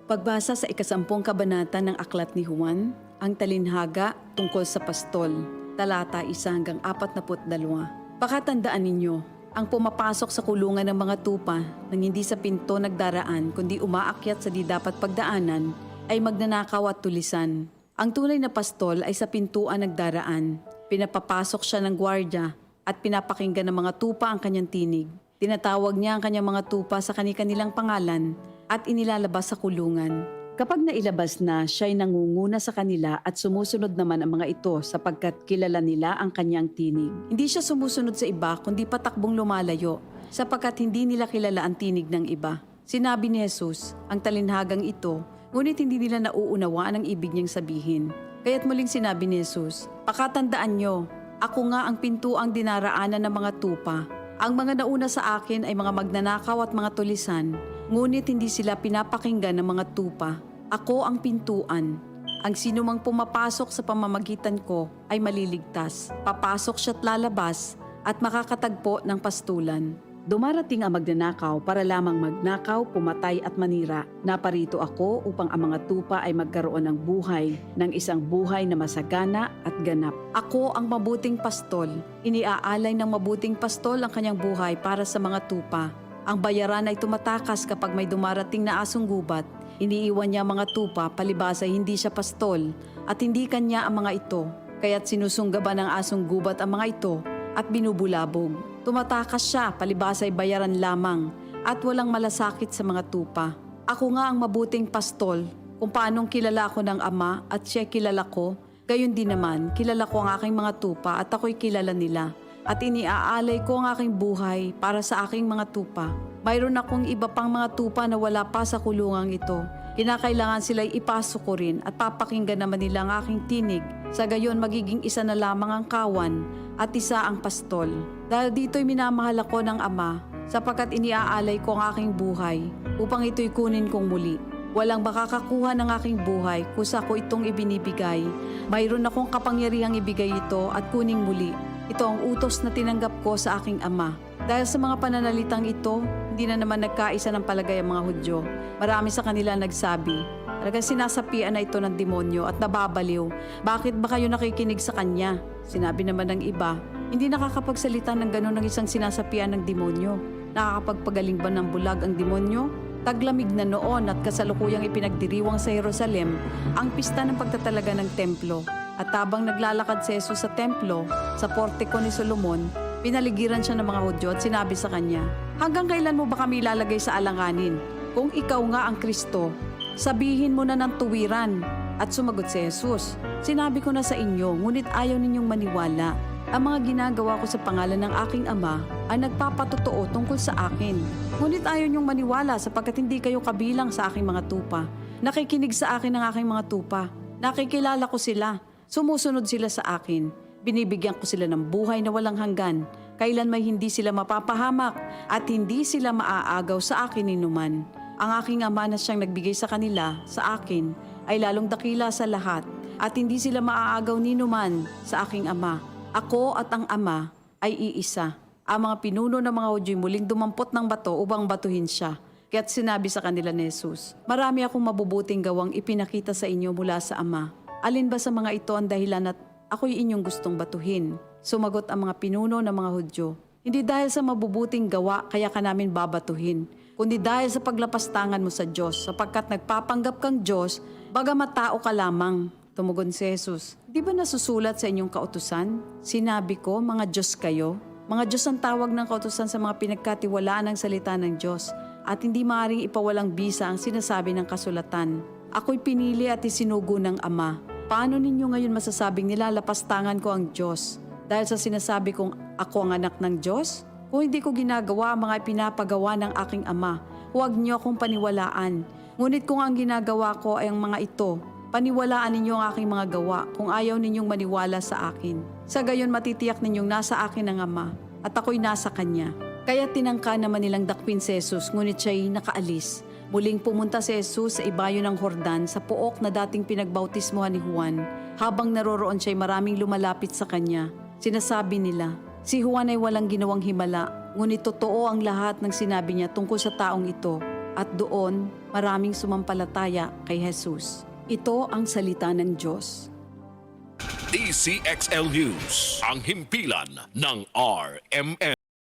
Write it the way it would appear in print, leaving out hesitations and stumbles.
Pagbasa sa 10 kabanata ng Aklat ni Juan, ang talinhaga tungkol sa pastol, talata 1 hanggang 42. Pakatandaan ninyo, ang pumapasok sa kulungan ng mga tupa nang hindi sa pinto nagdaraan kundi umaakyat sa di dapat pagdaanan ay magnanakaw at tulisan. Ang tunay na pastol ay sa pintuan nagdaraan. Pinapapasok siya ng gwardya at pinapakinggan ng mga tupa ang kanyang tinig. Tinatawag niya ang kanyang mga tupa sa kanilang pangalan at inilalabas sa kulungan. Kapag nailabas na, siya'y nangunguna sa kanila at sumusunod naman ang mga ito sapagkat kilala nila ang kanyang tinig. Hindi siya sumusunod sa iba kundi patakbong lumalayo sapagkat hindi nila kilala ang tinig ng iba. Sinabi ni Jesus, ang talinhagang ito, ngunit hindi nila nauunawaan ang ibig niyang sabihin. Kaya't muling sinabi ni Jesus, pakatandaan nyo, ako nga ang pintuang dinaraanan ng mga tupa. Ang mga nauna sa akin ay mga magnanakaw at mga tulisan, ngunit hindi sila pinapakinggan ng mga tupa. Ako ang pintuan. Ang sinumang pumapasok sa pamamagitan ko ay maliligtas. Papasok siya't lalabas at makakatagpo ng pastulan. Dumarating ang magnanakaw para lamang magnakaw, pumatay at manira. Naparito ako upang ang mga tupa ay magkaroon ng buhay, ng isang buhay na masagana at ganap. Ako ang mabuting pastol. Iniaalay ng mabuting pastol ang kanyang buhay para sa mga tupa. Ang bayaran ay tumatakas kapag may dumarating na asong gubat. Iniiwan niya ang mga tupa palibhas ay hindi siya pastol at hindi kanya ang mga ito. Kaya't sinusunggaban ng asong gubat ang mga ito at binubulabog. Tumatakas siya palibhas ay bayaran lamang at walang malasakit sa mga tupa. Ako nga ang mabuting pastol. Kung paanong kilala ko ng Ama at siya kilala ko, gayon din naman kilala ko ang aking mga tupa at ako'y kilala nila. At iniaalay ko ang aking buhay para sa aking mga tupa. Mayroon akong iba pang mga tupa na wala pa sa kulungang ito. Kinakailangan sila'y ipasok ko rin at papakinggan naman nila ang aking tinig. Sa gayon magiging isa na lamang ang kawan at isa ang pastol. Dahil dito'y minamahal ako ng Ama sapagkat iniaalay ko ang aking buhay upang ito'y kunin kong muli. Walang makakakuha ng aking buhay kusa ko itong ibinibigay. Mayroon akong kapangyarihang ibigay ito at kuning muli. Ito ang utos na tinanggap ko sa aking Ama. Dahil sa mga pananalitang ito, hindi na naman nagkaisa ng palagay ang mga Hudyo. Marami sa kanila nagsabi, talagang sinasapian na ito ng demonyo at nababaliw. Bakit ba kayo nakikinig sa kanya? Sinabi naman ng iba, hindi nakakapagsalita ng gano'n ng isang sinasapian ng demonyo. Nakakapagpagaling ba ng bulag ang demonyo? Taglamig na noon at kasalukuyang ipinagdiriwang sa Jerusalem ang pista ng pagtatalaga ng templo. At habang naglalakad si Jesus sa templo, sa portiko ni Solomon, pinaligiran siya ng mga Hudyo at sinabi sa kanya, hanggang kailan mo ba kami ilalagay sa alanganin? Kung ikaw nga ang Kristo, sabihin mo na ng tuwiran. At sumagot si Jesus, sinabi ko na sa inyo, ngunit ayaw ninyong maniwala. Ang mga ginagawa ko sa pangalan ng aking Ama ay nagpapatotoo tungkol sa akin. Ngunit ayaw ninyong maniwala sapagkat hindi kayo kabilang sa aking mga tupa. Nakikinig sa akin ang aking mga tupa. Nakikilala ko sila. Sumusunod sila sa akin. Binibigyan ko sila ng buhay na walang hanggan. Kailan may hindi sila mapapahamak at hindi sila maaagaw sa akin ninuman. Ang aking Ama na siyang nagbigay sa kanila, sa akin, ay lalong dakila sa lahat at hindi sila maaagaw ninuman sa aking Ama. Ako at ang Ama ay iisa. Ang mga pinuno ng mga Hudyo muling dumampot ng bato upang batuhin siya. Kaya't sinabi sa kanila ni Jesus, marami akong mabubuting gawang ipinakita sa inyo mula sa Ama. Alin ba sa mga ito ang dahilan at ako'y inyong gustong batuhin? Sumagot ang mga pinuno ng mga Hudyo, hindi dahil sa mabubuting gawa kaya ka namin babatuhin, kundi dahil sa paglapastangan mo sa Diyos, sapagkat nagpapanggap kang Diyos, bagamat tao ka lamang. Tumugon si Jesus, di ba nasusulat sa inyong kautusan? Sinabi ko, mga Diyos kayo. Mga Diyos ang tawag ng kautusan sa mga pinagkatiwalaan ng salita ng Diyos, at hindi maaaring ipawalang bisa ang sinasabi ng kasulatan. Ako'y pinili at isinugo ng Ama. Paano ninyo ngayon masasabing nilalapastangan ko ang Diyos? Dahil sa sinasabi kong ako ang anak ng Diyos? Kung hindi ko ginagawa ang mga pinapagawa ng aking Ama, huwag niyo akong paniwalaan. Ngunit kung ang ginagawa ko ay ang mga ito, paniwalaan ninyo ang aking mga gawa kung ayaw ninyong maniwala sa akin. Sa gayon matitiyak ninyong nasa akin ang Ama at ako'y nasa Kanya. Kaya tinangka naman nilang dakpin si Jesus, ngunit siya'y nakaalis. Muling pumunta si Jesus sa ibayo ng Jordan sa pook na dating pinagbautismohan ni Juan. Habang naroroon siya'y maraming lumalapit sa kanya. Sinasabi nila, si Juan ay walang ginawang himala, ngunit totoo ang lahat ng sinabi niya tungkol sa taong ito. at doon maraming sumampalataya kay Jesus. Ito ang salita ng Diyos. DCXL News, ang himpilan ng RMN.